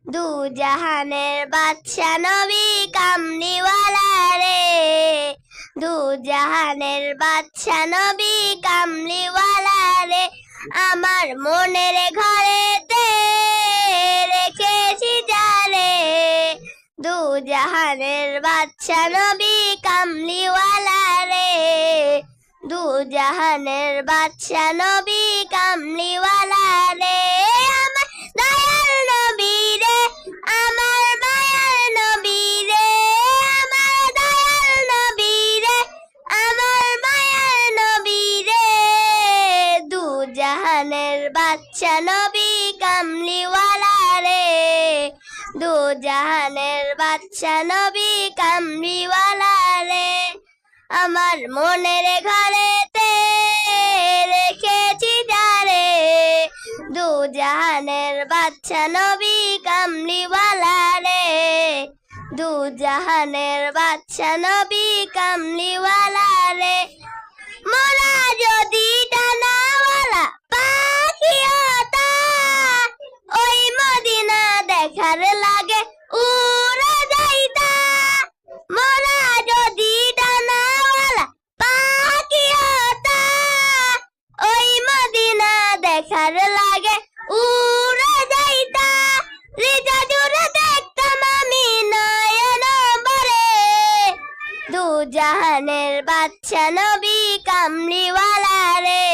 দু জাহানের বাদশা নবী কামলিওয়ালা রে, দু জাহানের বাদশা নবী কামলিওয়ালা রে, আমার মনের ঘরেতে রেখেছি যারে, দু জাহানের বাদশা নবী কামলিওয়ালা রে, দু জাহানের বাদশা নবী কামলিওয়ালা রে, আমার দয়াল নবী রে, আমার মায়ার নবী রে, আমার দয়াল নবী রে, আমার মায়ার নবী রে, দু জাহানের বাদশা নবী কামলিওয়ালা রে, দু জাহানের বাদশা নবী কামলিওয়ালা রে, আমার মনের ঘরেতে রেখেছি যারে, দু জাহানের বাদশা নবী কামলিওয়ালা রে, দু জাহানের বাদশা নবী কামলিওয়ালা রে, মোরা যদি ডানাওয়ালা পাখি হতাম, ওই মদিনা দেখার লাগে উড়ে যাইতাম, মোরা যদি ডানাওয়ালা পাখি হতাম, ওই মদিনা দেখার লাগে উড়ে যাইতাম, রিজা জুড়ে দেখতাম আমি নয়ন ভরে, দু জাহানের বাদশা নবী কামলিওয়ালা রে,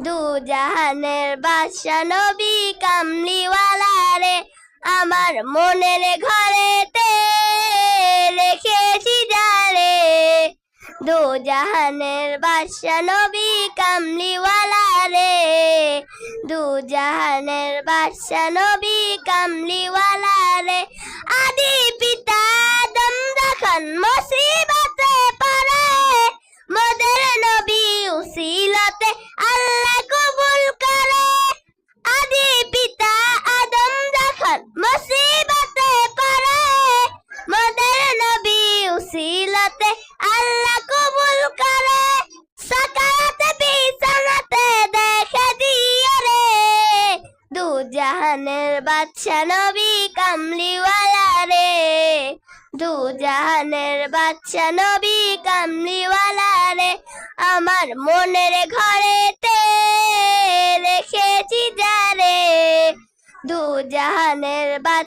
দু জাহানের বাদশা নবী কামলিওয়ালা রে, আমার মনের ঘরেতে রেখেছি যারে, দু জাহানের বাদশা নবী কামলিওয়ালা রে, দু জাহানের বাদশা নবী কামলিওয়ালা রে, আদি পিতা আদম যখন মুসিবতে পড়ে, মোদের নবী উসিলতে আল্লাহ কবুল করে, আদি পিতা আদম যখন মুসিবতে পড়ে, মোদের নবী উসিলতে আল্লাহ কবুল করে, সাকারাতে বিছানাতে দেখে দিও রে, দু জাহানের বাদশা নবী কামলিওয়ালা রে, দু জাহানের বাদশা নবী কামলিওয়ালা রে, আমার মনের ঘরেতে রেখেছি যারে, দু জাহানের